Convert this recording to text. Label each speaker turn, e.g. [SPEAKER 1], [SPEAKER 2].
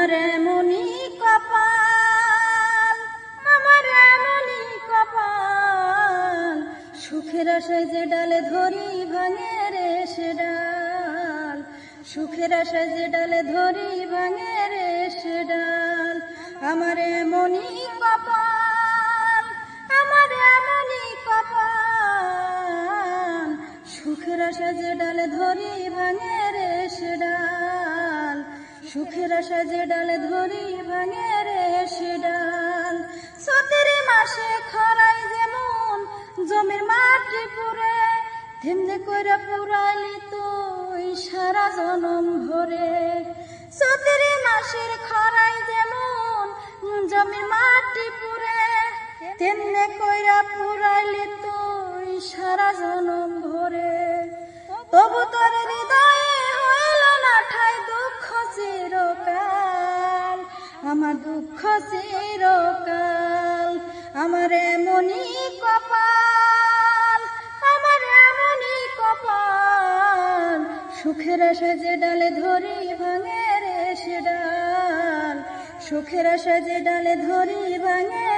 [SPEAKER 1] আমার এমনই কপাল, আমার এমনই কপাল, সুখের আশায় যে ডালে ধরি ভাঙে রে সে ডাল, সুখের আশায় যে ডালে ধরি ভাঙে রে সে ডাল। আমার এমনই কপাল, আমার এমনই কপাল, সুখের আশায় যে ডালে ধরি ভাঙে রে সে ডাল, সুখের আশা যে ডালে ধরি ভাঙে রে সে ডাল। সতের মাসে খরাই যেমন জমির মাটি পুরে, তেমনি কইরা পুরাইলি তুই সারা জনম ভরে। সতের মাসের খরাই যেমন জমির মাটি পুরে, তেমনি কইরা পুরাইলি তুই সারা জনম ভরে। তবু তোর হৃদয়ে হইল না ঠাই দুঃখ চিরকাল, আমার দুঃখ চিরকাল। আমার এমনই কপাল, আমার এমনই কপাল, সুখের আশা যে ডালে ধরি ভাঙে রে সে ডাল, সুখের আশা যে ডালে ধরি ভাঙে